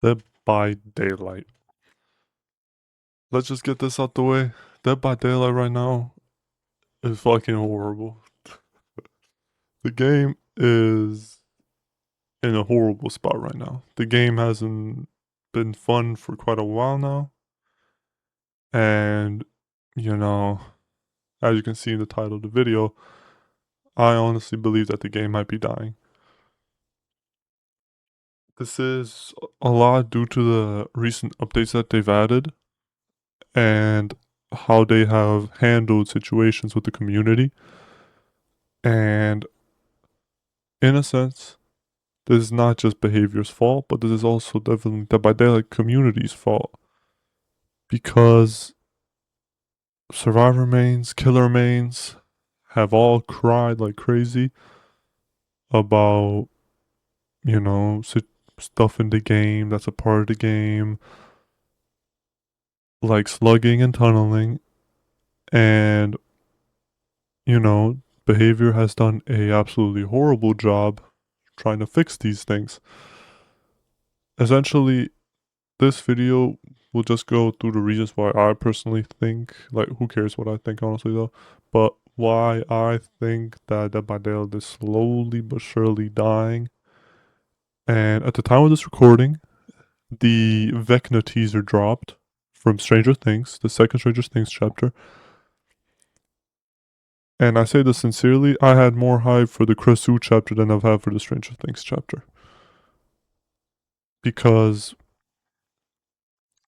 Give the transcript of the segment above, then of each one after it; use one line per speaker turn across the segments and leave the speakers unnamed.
Dead by Daylight. Let's just get this out the way. Dead by Daylight right now is fucking horrible. The game is in a horrible spot right now. The game hasn't been fun for quite a while now. And, you know, as you can see in the title of the video, I honestly believe that the game might be dying. This is a lot due to the recent updates that they've added and how they have handled situations with the community. And in a sense, this is not just behavior's fault, but this is also definitely the by Daylight community's fault. Because survivor mains, killer mains have all cried like crazy about, stuff in the game that's a part of the game, like slugging and tunneling. And, you know, behavior has done a absolutely horrible job trying to fix these things. Essentially, this video will just go through the reasons why I personally think, like, who cares what I think, honestly, though, but why I think that Dead by Daylight is slowly but surely dying. And at the time of this recording, the Vecna teaser dropped from Stranger Things, the second Stranger Things chapter. And I say this sincerely, I had more hype for the Kresu chapter than I've had for the Stranger Things chapter. Because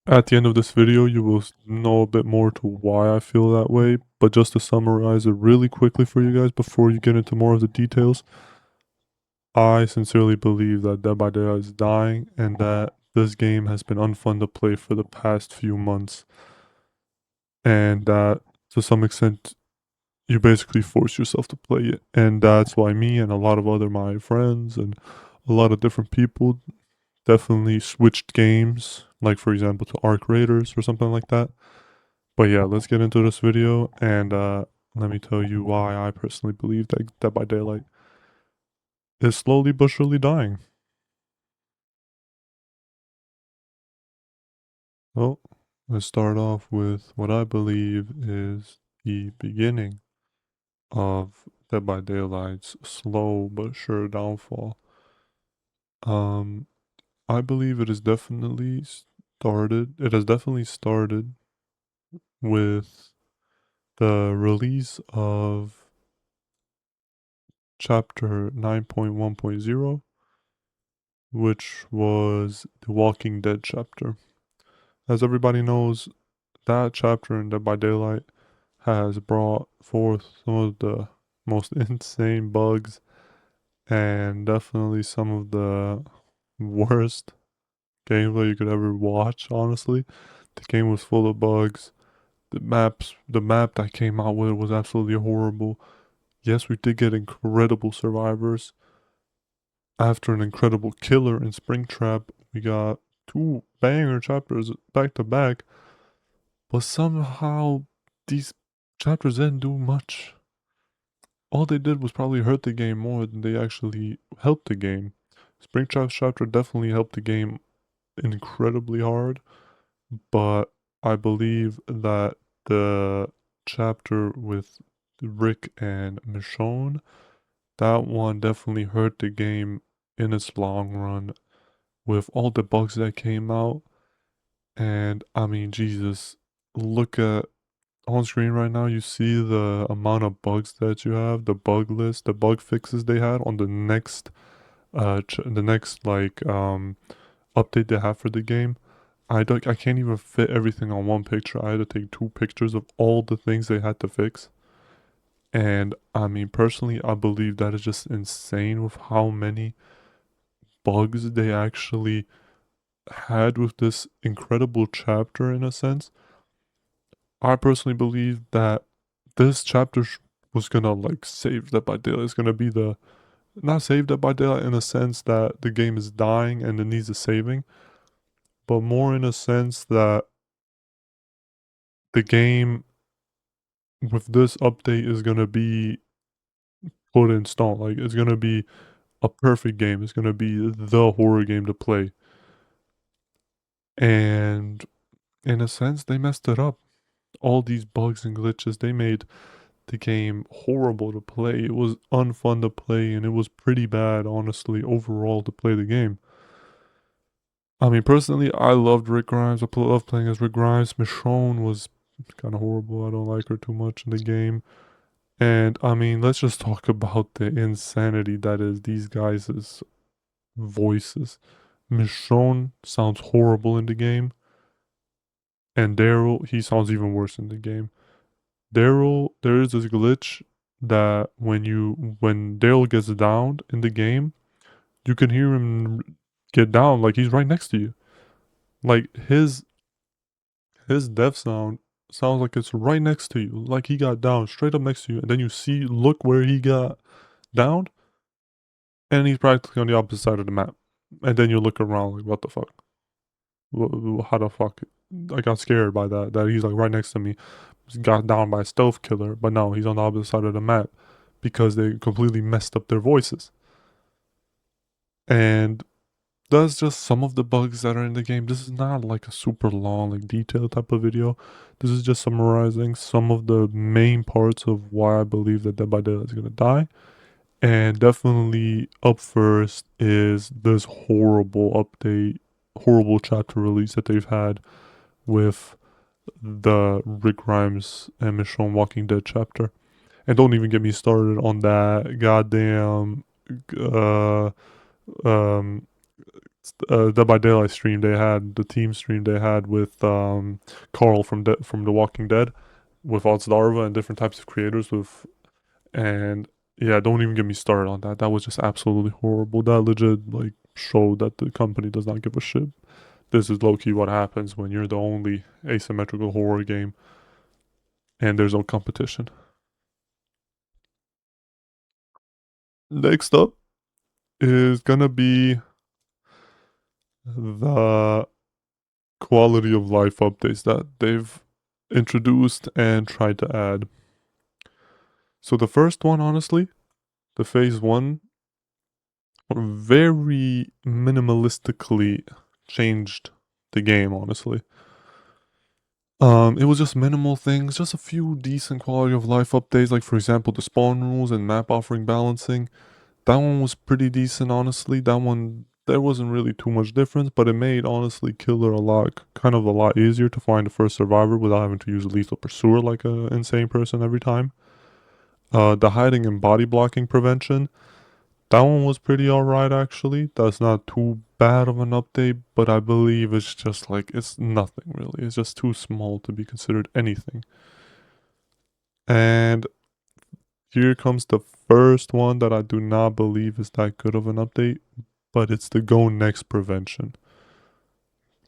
at the end of this video, you will know a bit more to why I feel that way, but just to summarize it really quickly for you guys before you get into more of the details, I sincerely believe that Dead by Daylight is dying and that this game has been unfun to play for the past few months, and that to some extent you basically force yourself to play it, and that's why me and a lot of other my friends and a lot of different people definitely switched games, like for example to Arc Raiders or something like that. But yeah, let's get into this video and let me tell you why I personally believe that Dead by Daylight is slowly but surely dying. Well, let's start off with what I believe is the beginning of Dead by Daylight's slow but sure downfall. Um, I believe it has definitely started with the release of chapter 9.1.0, which was the Walking Dead chapter. As everybody knows, that chapter in Dead by Daylight has brought forth some of the most insane bugs and definitely some of the worst gameplay you could ever watch, honestly. The game was full of bugs. The map that came out with was absolutely horrible. Yes, we did get incredible survivors. After an incredible killer in Springtrap, we got two banger chapters back to back, but somehow these chapters didn't do much. All they did was probably hurt the game more than they actually helped the game. Springtrap's chapter definitely helped the game incredibly hard, but I believe that the chapter with Rick and Michonne, that one definitely hurt the game in its long run with all the bugs that came out. And I mean, Jesus, look at on screen right now, you see the amount of bugs that you have, the bug list, the bug fixes they had on the next, update they have for the game. I can't even fit everything on one picture. I had to take two pictures of all the things they had to fix. And I mean, personally, I believe that is just insane with how many bugs they actually had with this incredible chapter in a sense. I personally believe that this chapter was gonna like save Dead by Daylight. It's gonna be the not save Dead by Daylight in a sense that the game is dying and it needs a saving, but more in a sense that the game with this update is gonna be put in stone. Like it's gonna be a perfect game. It's gonna be the horror game to play. And in a sense, they messed it up. All these bugs and glitches, they made the game horrible to play. It was unfun to play, and it was pretty bad, honestly, overall to play the game. I mean, personally, I loved Rick Grimes. I loved playing as Rick Grimes. Michonne was kind of horrible. I don't like her too much in the game. And I mean, let's just talk about the insanity that is these guys' voices. Michonne sounds horrible in the game, and Daryl, he sounds even worse in the game. Daryl, there is this glitch that when Daryl gets downed in the game, you can hear him get down like he's right next to you. Like his death sound sounds like it's right next to you, like he got down straight up next to you, and then you look where he got downed, and he's practically on the opposite side of the map. And then you look around like, what the fuck? How the fuck? I got scared by that he's like right next to me. Got down by a stealth killer, but no, he's on the opposite side of the map because they completely messed up their voices. And that's just some of the bugs that are in the game. This is not like a super long, like detailed type of video. This is just summarizing some of the main parts of why I believe that Dead by Daylight is gonna die. And definitely up first is this horrible update, horrible chapter release that they've had with the Rick Grimes and Michonne Walking Dead chapter. And don't even get me started on that goddamn uh um Dead by Daylight stream they had, the team stream they had with Carl from from The Walking Dead, with Darva and different types of creators with, and yeah, don't even get me started on that. That was just absolutely horrible. That legit like showed that the company does not give a shit. This is low key what happens when you're the only asymmetrical horror game and there's no competition. Next up is gonna be the quality of life updates that they've introduced and tried to add. So the first one, honestly, the phase one, very minimalistically changed the game, honestly. It was just minimal things, just a few decent quality of life updates, like for example the spawn rules and map offering balancing. That one was pretty decent, honestly. That one, there wasn't really too much difference, but it made honestly killer kind of a lot easier to find the first survivor without having to use lethal pursuer like a insane person every time. The hiding and body blocking prevention, that one was pretty alright actually. That's not too bad of an update, but I believe it's just like, it's nothing really. It's just too small to be considered anything. And here comes the first one that I do not believe is that good of an update, but it's the go next prevention.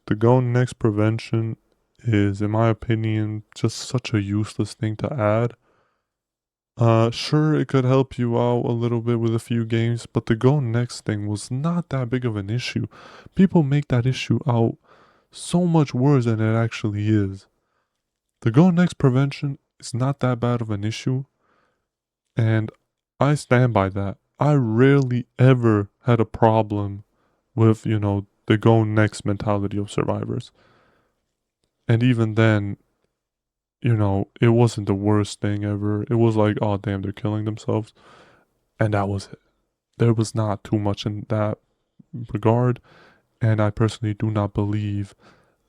The go next prevention is, in my opinion, just such a useless thing to add. Sure, it could help you out a little bit with a few games, but the go next thing was not that big of an issue. People make that issue out so much worse than it actually is. The go next prevention is not that bad of an issue, and I stand by that. I rarely ever had a problem with, the go next mentality of survivors. And even then, it wasn't the worst thing ever. It was like, oh damn, they're killing themselves. And that was it. There was not too much in that regard. And I personally do not believe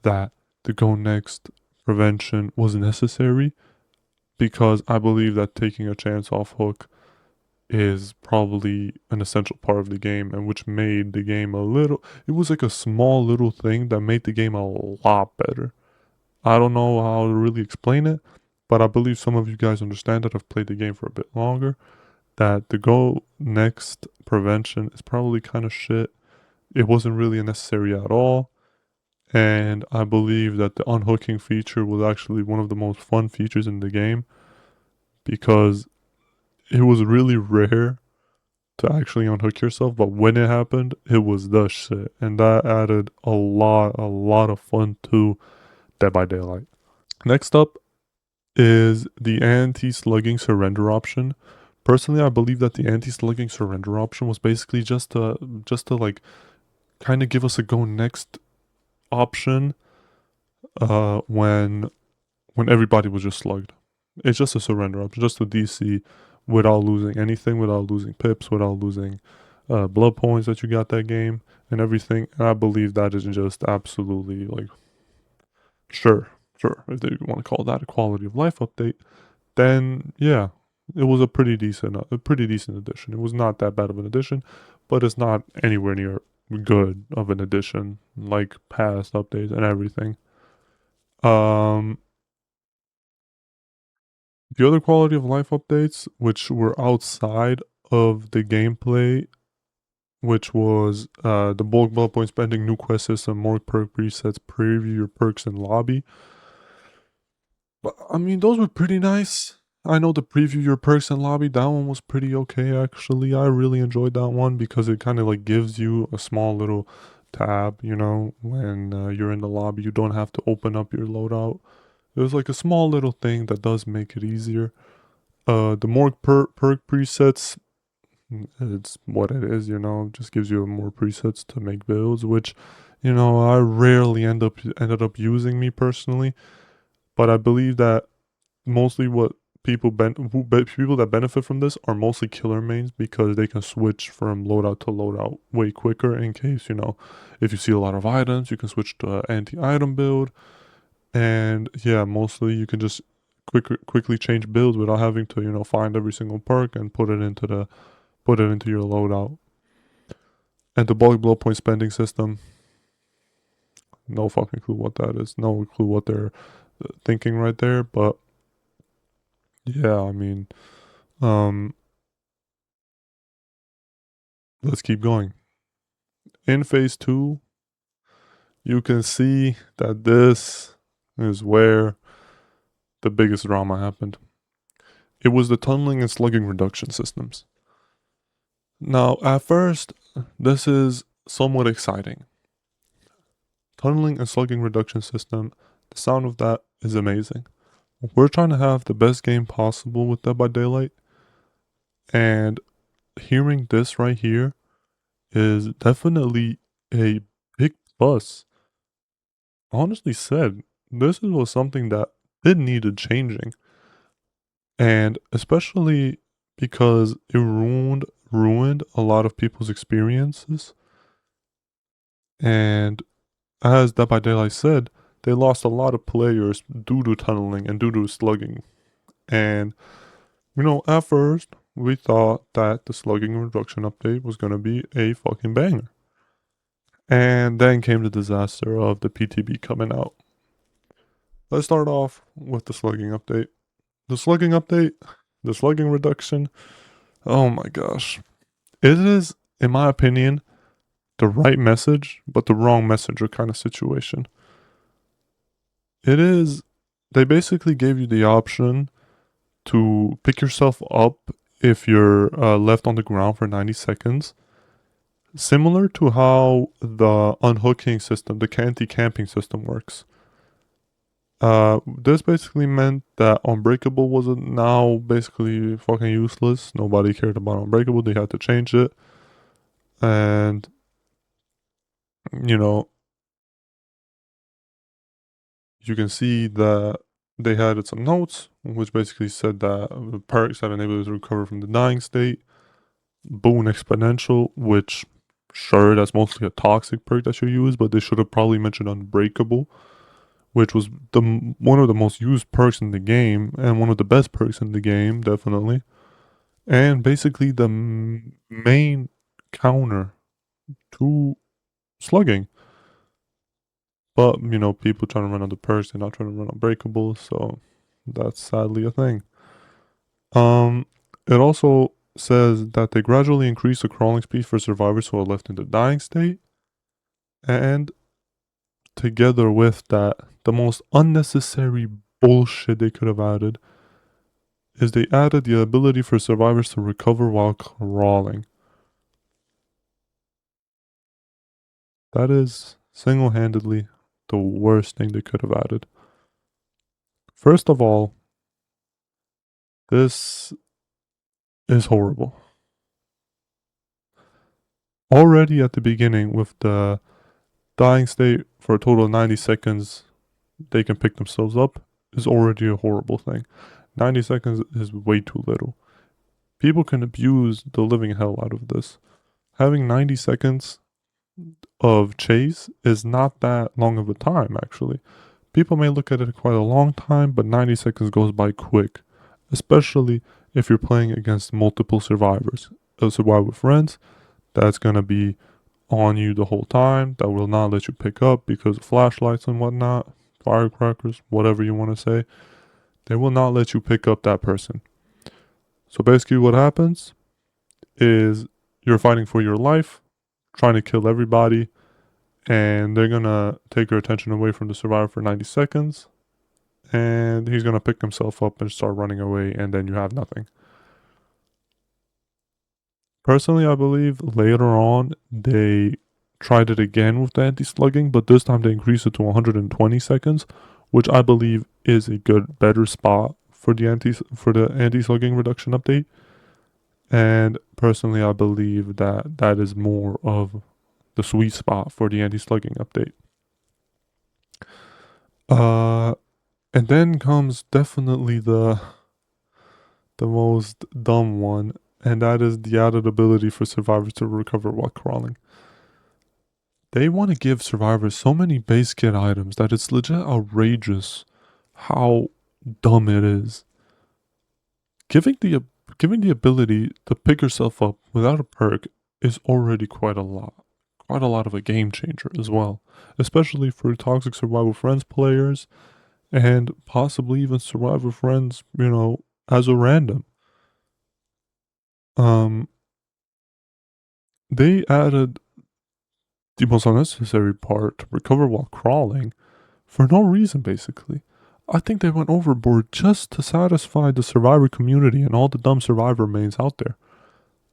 that the go next prevention was necessary, because I believe that taking a chance off hook is probably an essential part of the game, and which made the game it was like a small little thing that made the game a lot better. I don't know how to really explain it, but I believe some of you guys understand that have played the game for a bit longer, that the go next prevention is probably kind of shit. It wasn't really necessary at all. And I believe that the unhooking feature was actually one of the most fun features in the game, because it was really rare to actually unhook yourself, but when it happened, it was the shit. And that added a lot of fun to Dead by Daylight. Next up is the anti-slugging surrender option. Personally, I believe that the anti-slugging surrender option was basically just to like kind of give us a go next option when everybody was just slugged. It's just a surrender option, just a DC without losing anything, without losing pips, without losing blood points that you got that game and everything. And I believe that is just absolutely like sure, if they want to call that a quality of life update, then yeah, it was a pretty decent addition. It was not that bad of an addition, but it's not anywhere near good of an addition like past updates and everything. Um, the other quality of life updates, which were outside of the gameplay, which was the bulk blood point spending, new quest system, more perk presets, preview your perks in lobby. But I mean, those were pretty nice. I know the preview your perks in lobby, that one was pretty okay actually. I really enjoyed that one because it kind of like gives you a small little tab, you know, when you're in the lobby. You don't have to open up your loadout. It was like a small little thing that does make it easier. The more perk presets, it's what it is, you know, just gives you more presets to make builds, which, you know, I rarely ended up using me personally. But I believe that mostly what people that benefit from this are mostly killer mains because they can switch from loadout to loadout way quicker in case, you know, if you see a lot of items, you can switch to anti-item build. And yeah, mostly you can just quickly change builds without having to, you know, find every single perk and put it into your loadout. And the bulk blow point spending system, no fucking clue what that is. No clue what they're thinking right there, but yeah, I mean, um let's keep going. In phase 2, you can see that this is where the biggest drama happened. It was the tunneling and slugging reduction systems. Now, at first, this is somewhat exciting. Tunneling and slugging reduction system, the sound of that is amazing. We're trying to have the best game possible with Dead by Daylight, and hearing this right here is definitely a big plus. Honestly said, this was something that did needed changing. And especially because it ruined a lot of people's experiences. And as Dead by Daylight said, they lost a lot of players due to tunneling and due to slugging. And you know, at first we thought that the slugging reduction update was gonna be a fucking banger. And then came the disaster of the PTB coming out. Let's start off with the slugging update. The slugging update, the slugging reduction, oh my gosh. It is, in my opinion, the right message, but the wrong messenger kind of situation. It is, they basically gave you the option to pick yourself up if you're left on the ground for 90 seconds. Similar to how the unhooking system, the anti-camping system works. This basically meant that Unbreakable was now basically fucking useless. Nobody cared about Unbreakable. They had to change it. And, you know, you can see that they had some notes, which basically said that the perks that enable you to recover from the dying state, boon exponential, which sure, that's mostly a toxic perk that you use, but they should have probably mentioned unbreakable, which was one of the most used perks in the game and one of the best perks in the game, definitely. And basically the main counter to slugging. But, you know, people trying to run on the perks, they're not trying to run unbreakable, so that's sadly a thing. It also says that they gradually increase the crawling speed for survivors who are left in the dying state. And together with that, the most unnecessary bullshit they could have added is they added the ability for survivors to recover while crawling. That is single-handedly the worst thing they could have added. First of all, this is horrible. Already at the beginning with the dying state for a total of 90 seconds, they can pick themselves up, is already a horrible thing. 90 seconds is way too little. People can abuse the living hell out of this. Having 90 seconds of chase is not that long of a time, actually. People may look at it quite a long time, but 90 seconds goes by quick, especially if you're playing against multiple survivors. A survivor with friends, that's going to be on you the whole time, that will not let you pick up because of flashlights and whatnot, firecrackers, whatever you want to say. They will not let you pick up that person. So basically what happens is you're fighting for your life, trying to kill everybody, and they're gonna take your attention away from the survivor for 90 seconds, and he's gonna pick himself up and start running away, and then you have nothing. Personally, I believe later on they tried it again with the anti-slugging, but this time they increased it to 120 seconds, which I believe is a better spot for the anti-slugging reduction update. And personally, I believe that that is more of the sweet spot for the anti-slugging update. And then comes definitely the most dumb one, and that is the added ability for survivors to recover while crawling. They want to give survivors so many base kit items that it's legit outrageous how dumb it is. Giving the ability to pick yourself up without a perk is already quite a lot of a game changer as well, especially for Toxic Survival Friends players and possibly even Survivor Friends, as a random. They added the most unnecessary part to recover while crawling for no reason, basically. I think they went overboard just to satisfy the survivor community and all the dumb survivor mains out there.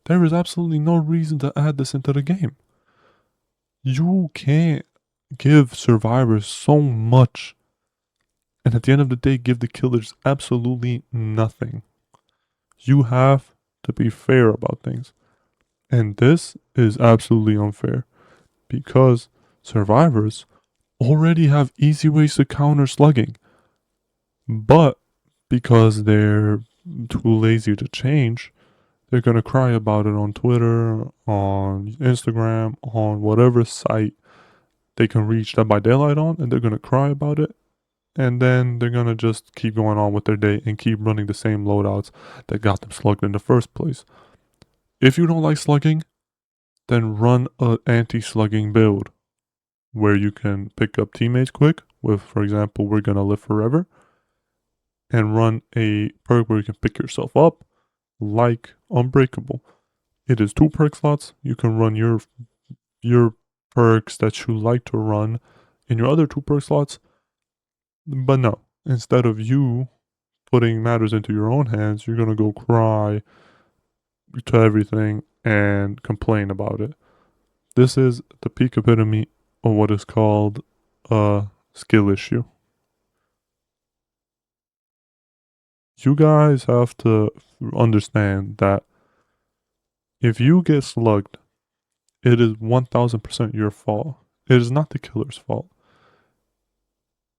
There is absolutely no reason to add this into the game. You can't give survivors so much and at the end of the day give the killers absolutely nothing. You have to be fair about things. And this is absolutely unfair because survivors already have easy ways to counter slugging. But because they're too lazy to change, they're going to cry about it on Twitter, on Instagram, on whatever site they can reach Dead by Daylight on, and they're going to cry about it. And then they're going to just keep going on with their day and keep running the same loadouts that got them slugged in the first place. If you don't like slugging, then run an anti-slugging build where you can pick up teammates quick with, for example, We're Gonna Live Forever, and run a perk where you can pick yourself up like Unbreakable. It is 2 perk slots. You can run your perks that you like to run in your other 2 perk slots. But no, instead of you putting matters into your own hands, you're gonna go cry to everything and complain about it. This is the peak epitome of what is called a skill issue. You guys have to understand that if you get slugged, it is 1000% your fault. It is not the killer's fault.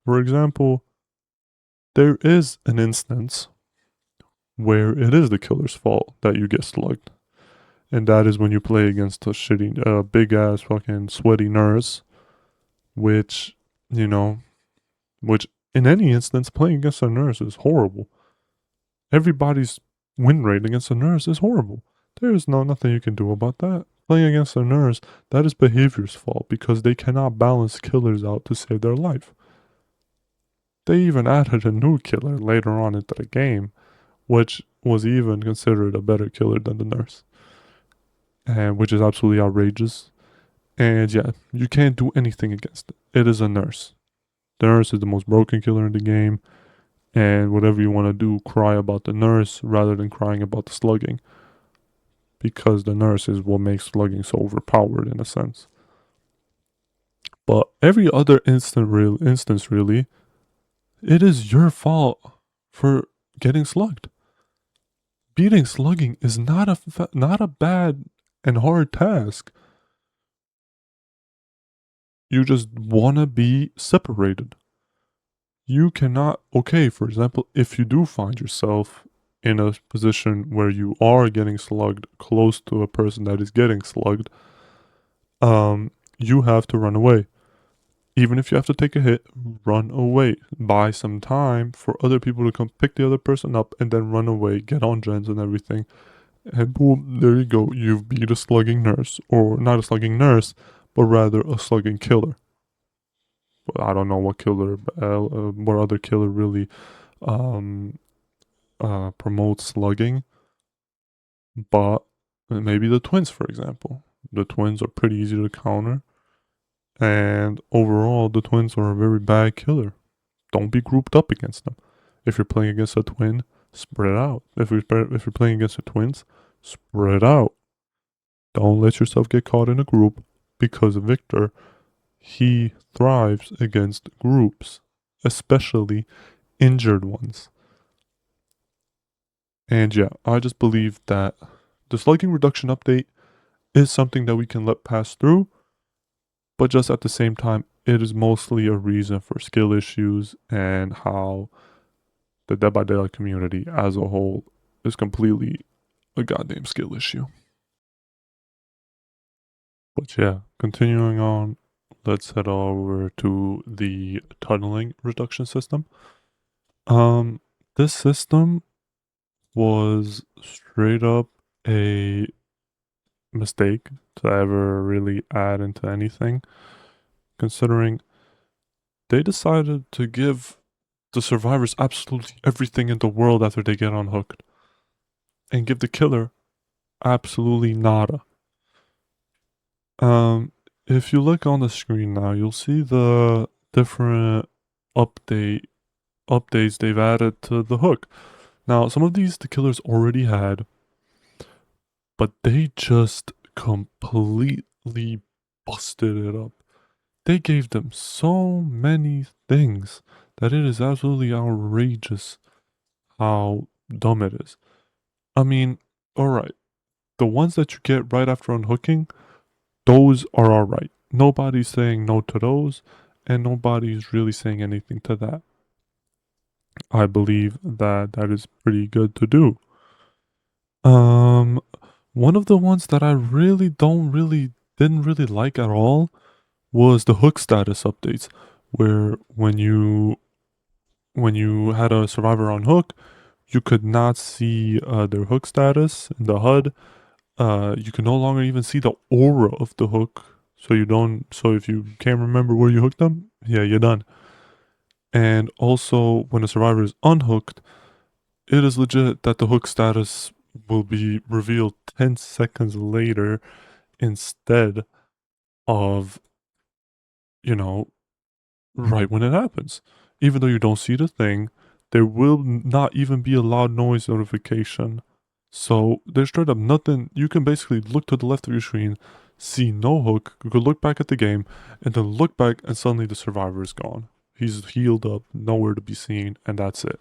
For example, there is an instance where it is the killer's fault that you get slugged. And that is when you play against a shitty, big ass fucking sweaty nurse, which in any instance, playing against a nurse is horrible. Everybody's win rate against a nurse is horrible. There is nothing you can do about that. Playing against a nurse, that is behavior's fault because they cannot balance killers out to save their life. They even added a new killer later on into the game, which was even considered a better killer than the nurse. And which is absolutely outrageous. And yeah, you can't do anything against it. It is a nurse. The nurse is the most broken killer in the game. And whatever you want to do, cry about the nurse rather than crying about the slugging. Because the nurse is what makes slugging so overpowered in a sense. But every other instance really, it is your fault for getting slugged. Beating slugging is not a bad and hard task. You just want to be separated. You cannot, okay, for example, if you do find yourself in a position where you are getting slugged close to a person that is getting slugged, you have to run away. Even if you have to take a hit, run away. Buy some time for other people to come pick the other person up and then run away, get on gens and everything. And boom, there you go. You've beat a slugging nurse. Or not a slugging nurse, but rather a slugging killer. I don't know what killer, what other killer really um, promotes slugging. But maybe the twins, for example. The twins are pretty easy to counter. And overall, the twins are a very bad killer. Don't be grouped up against them. If you're playing against a twin, spread out. If you're playing against the twins, spread out. Don't let yourself get caught in a group because Victor, he thrives against groups, especially injured ones. And yeah, I just believe that the slugging reduction update is something that we can let pass through, but just at the same time, it is mostly a reason for skill issues and how the Dead by Daylight community as a whole is completely a goddamn skill issue. But yeah, continuing on, let's head over to the tunneling reduction system. This system was straight up a mistake to ever really add into anything, considering they decided to give the survivors absolutely everything in the world after they get unhooked, and give the killer absolutely nada. If you look on the screen now, you'll see the different updates they've added to the hook. Now, some of these the killers already had, but they just completely busted it up. They gave them so many things that it is absolutely outrageous how dumb it is. I mean, alright, the ones that you get right after unhooking, those are alright. Nobody's saying no to those, and nobody's really saying anything to that. I believe that that is pretty good to do. One of the ones that I didn't really like at all was the hook status updates, where when you had a survivor on hook, you could not see their hook status in the HUD. You can no longer even see the aura of the hook. So if you can't remember where you hooked them, yeah, you're done. And also, when a survivor is unhooked, it is legit that the hook status will be revealed 10 seconds later instead of, right when it happens. Even though you don't see the thing, there will not even be a loud noise notification. So there's straight up nothing. You can basically look to the left of your screen, see no hook, you could look back at the game, and then look back and suddenly the survivor is gone. He's healed up, nowhere to be seen, and that's it.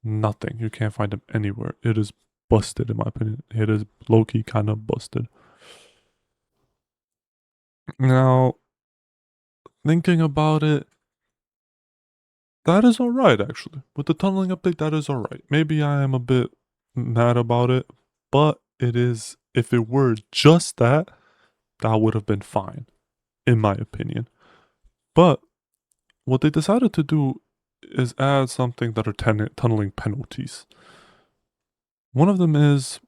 Nothing. You can't find him anywhere. It is busted in my opinion. It is low-key kind of busted. Now, thinking about it, that is alright actually. With the tunneling update, that is alright. Maybe I am a bit mad about it, but it is, if it were just that, that would have been fine, in my opinion. But what they decided to do is add something that are tunneling penalties. One of them is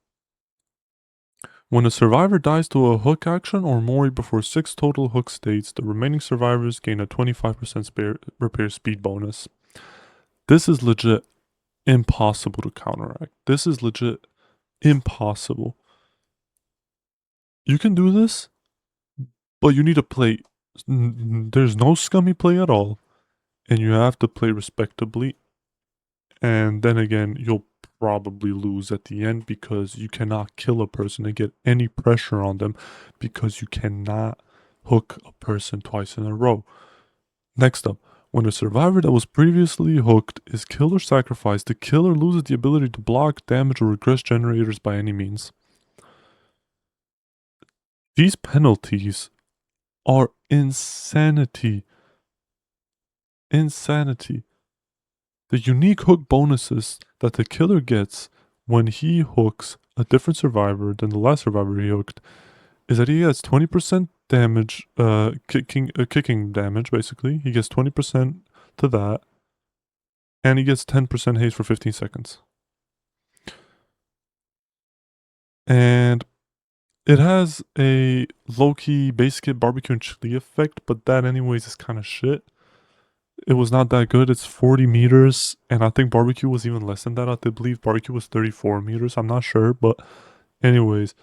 when a survivor dies to a hook action or mori before 6 total hook states, the remaining survivors gain a 25% repair speed bonus. This is legit impossible to counteract. This is legit impossible. You can do this, but you need to play. There's no scummy play at all, and you have to play respectably. And then again, you'll probably lose at the end because you cannot kill a person and get any pressure on them because you cannot hook a person twice in a row. Next up, when a survivor that was previously hooked is killed or sacrificed, the killer loses the ability to block, damage, or regress generators by any means. These penalties are insanity. Insanity. The unique hook bonuses that the killer gets when he hooks a different survivor than the last survivor he hooked is that he gets 20% damage, kicking damage, basically. He gets 20% to that, and he gets 10% haste for 15 seconds. And it has a low-key basic hit barbecue and chili effect, but that anyways is kind of shit. It was not that good. It's 40 meters, and I think barbecue was even less than that. I believe barbecue was 34 meters. I'm not sure, but anyways,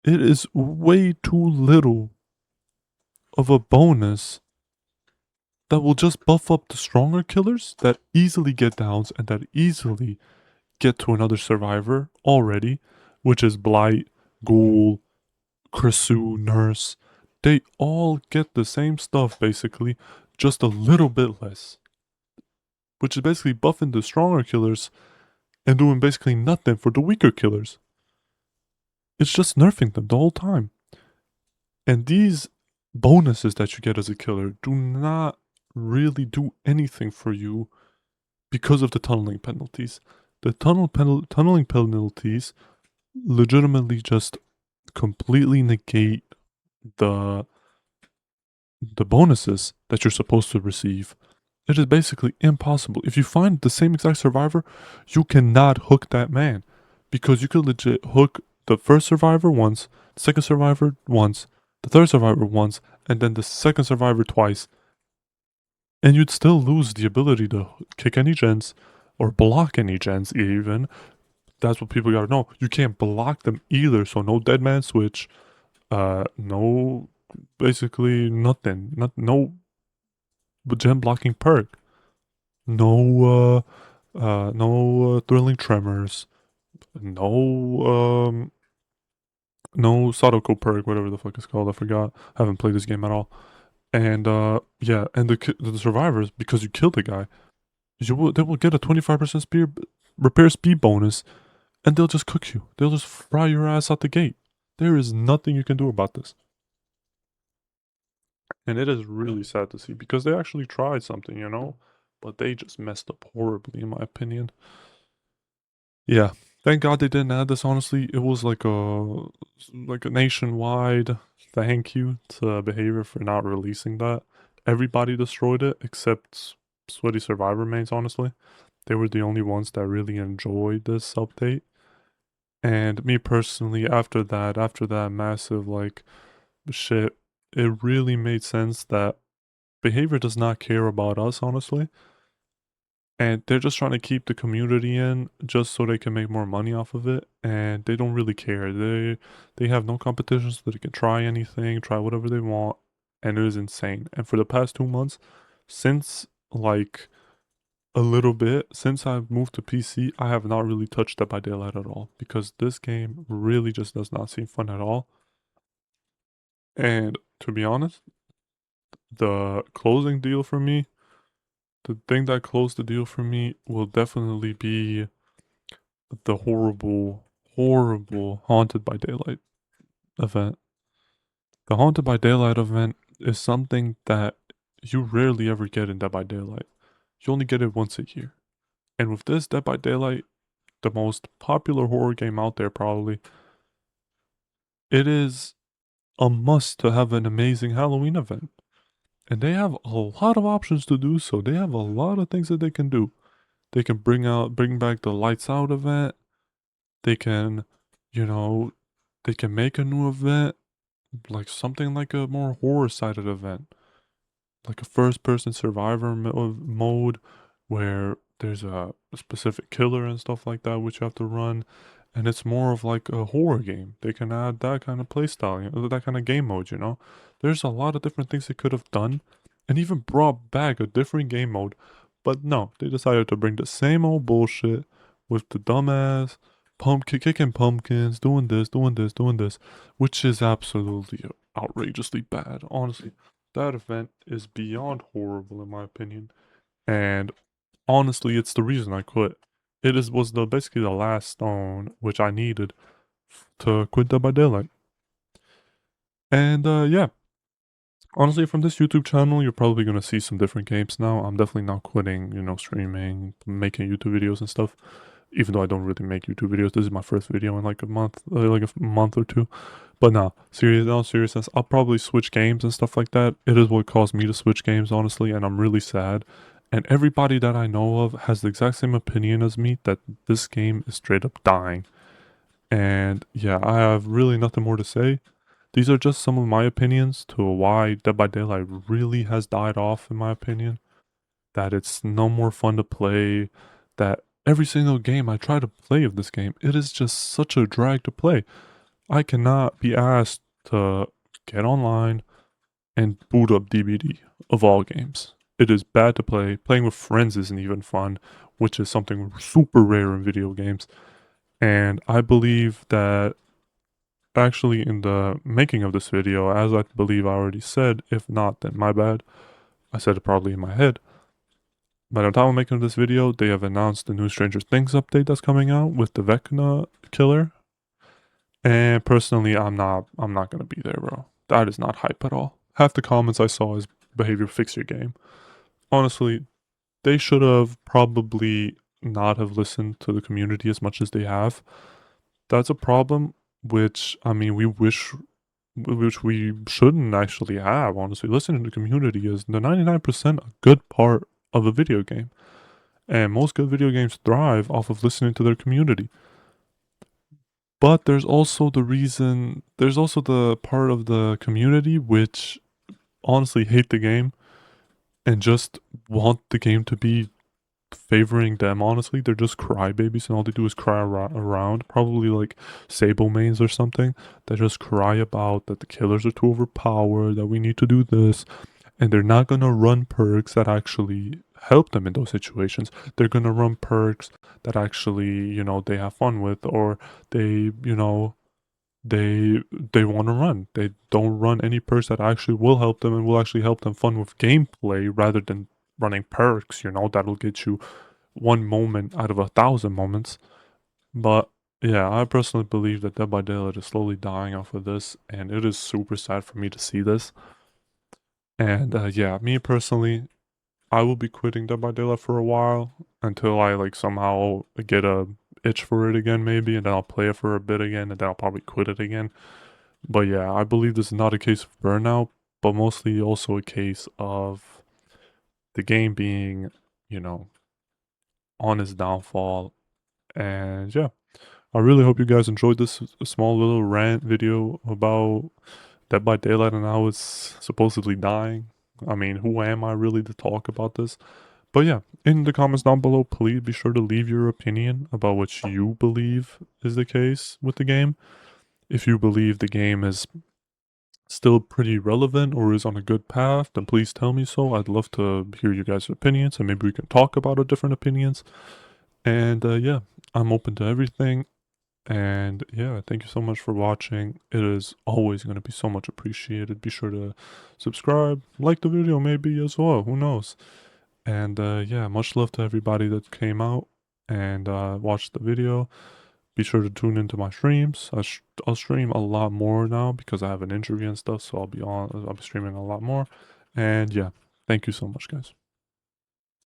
it is way too little of a bonus that will just buff up the stronger killers that easily get downs and that easily get to another survivor already, which is Blight, Ghoul, Krisu, Nurse. They all get the same stuff basically, just a little bit less. Which is basically buffing the stronger killers and doing basically nothing for the weaker killers. It's just nerfing them the whole time. And these bonuses that you get as a killer do not really do anything for you because of the tunneling penalties. The tunneling penalties legitimately just completely negate the bonuses that you're supposed to receive. It is basically impossible. If you find the same exact survivor, you cannot hook that man. Because you could legit hook the first survivor once, the second survivor once, the third survivor once, and then the second survivor twice. And you'd still lose the ability to kick any gens or block any gens even. That's what people gotta know. You can't block them either, so no dead man switch. No, basically nothing. No gen blocking perk. No, thrilling tremors. No, no Sadoko perk, whatever the fuck it's called. I forgot. I haven't played this game at all. And yeah, and the survivors, because you killed the guy, they will get a 25% repair speed bonus, and they'll just cook you. They'll just fry your ass out the gate. There is nothing you can do about this. And it is really sad to see because they actually tried something, you know? But they just messed up horribly, in my opinion. Yeah. Thank God they didn't add this, honestly. It was like a nationwide thank you to Behavior for not releasing that. Everybody destroyed it except Sweaty Survivor mains, honestly. They were the only ones that really enjoyed this update. And me personally, after that massive like shit, it really made sense that Behavior does not care about us, honestly. And they're just trying to keep the community in just so they can make more money off of it. And they don't really care. They have no competition so they can try anything, try whatever they want. And it is insane. And for the past 2 months, since like a little bit, since I've moved to PC, I have not really touched Dead by Daylight at all. Because this game really just does not seem fun at all. And to be honest, the closing deal for me, the thing that closed the deal for me will definitely be the horrible, horrible Haunted by Daylight event. The Haunted by Daylight event is something that you rarely ever get in Dead by Daylight. You only get it once a year. And with this Dead by Daylight, the most popular horror game out there probably, it is a must to have an amazing Halloween event. And they have a lot of options to do so. They have a lot of things that they can do. They can bring back the Lights Out event. They can, you know, they can make a new event, like something like a more horror-sided event. Like a first-person survivor mode where there's a specific killer and stuff like that which you have to run. And it's more of like a horror game. They can add that kind of playstyle, that kind of game mode, you know? There's a lot of different things they could have done and even brought back a different game mode. But no, they decided to bring the same old bullshit with the dumbass kicking pumpkins, doing this, which is absolutely outrageously bad. Honestly, that event is beyond horrible in my opinion. And honestly, it's the reason I quit. Was basically the last stone which I needed to quit Dead by Daylight. And yeah, Honestly, from this YouTube channel, you're probably gonna see some different games now. I'm definitely not quitting, streaming, making YouTube videos and stuff. Even though I don't really make YouTube videos, this is my first video in like a month, like a month or two. But no, seriousness, I'll probably switch games and stuff like that. It is what caused me to switch games, honestly, and I'm really sad. And everybody that I know of has the exact same opinion as me that this game is straight up dying. And yeah, I have really nothing more to say. These are just some of my opinions to why Dead by Daylight really has died off, in my opinion. That it's no more fun to play, that every single game I try to play of this game, it is just such a drag to play. I cannot be asked to get online and boot up DBD of all games. It is bad to play. Playing with friends isn't even fun, which is something super rare in video games. And I believe that actually in the making of this video, as I believe I already said, if not, then my bad. I said it probably in my head. By the time I'm making this video, they have announced the new Stranger Things update that's coming out with the Vecna killer. And personally, I'm not gonna be there, bro. That is not hype at all. Half the comments I saw is behavior fix your game. Honestly, they should have probably not have listened to the community as much as they have. That's a problem which I mean which we shouldn't actually have, honestly. Listening to the community is the 99% a good part of a video game. And most good video games thrive off of listening to their community. But there's also the part of the community which honestly hate the game and just want the game to be favoring them, honestly. They're just crybabies and all they do is cry around. Probably like Sable mains or something that just cry about that the killers are too overpowered, that we need to do this. And they're not gonna run perks that actually help them in those situations. They're gonna run perks that actually, they have fun with, or they, they want to run. They don't run any perks that actually will help them and will actually help them fun with gameplay rather than running perks, that'll get you one moment out of 1,000 moments. But yeah, I personally believe that Dead by Daylight is slowly dying off of this, and it is super sad for me to see this. And yeah, me personally, I will be quitting Dead by Daylight for a while until I like somehow get a itch for it again, maybe, and then I'll play it for a bit again, and then I'll probably quit it again. But yeah, I believe this is not a case of burnout, but mostly also a case of the game being, on its downfall. And yeah, I really hope you guys enjoyed this small little rant video about Dead by Daylight and how it's supposedly dying. I mean, who am I really to talk about this? But yeah, in the comments down below, please be sure to leave your opinion about what you believe is the case with the game. If you believe the game is still pretty relevant or is on a good path, then please tell me so. I'd love to hear you guys' opinions and maybe we can talk about our different opinions. And yeah, I'm open to everything. And yeah, thank you so much for watching. It is always going to be so much appreciated. Be sure to subscribe, like the video maybe as well. Who knows? And yeah, much love to everybody that came out and watched the video. Be sure to tune into my streams. I'll stream a lot more now because I have an injury and stuff, so I'll be streaming a lot more. And yeah, thank you so much, guys.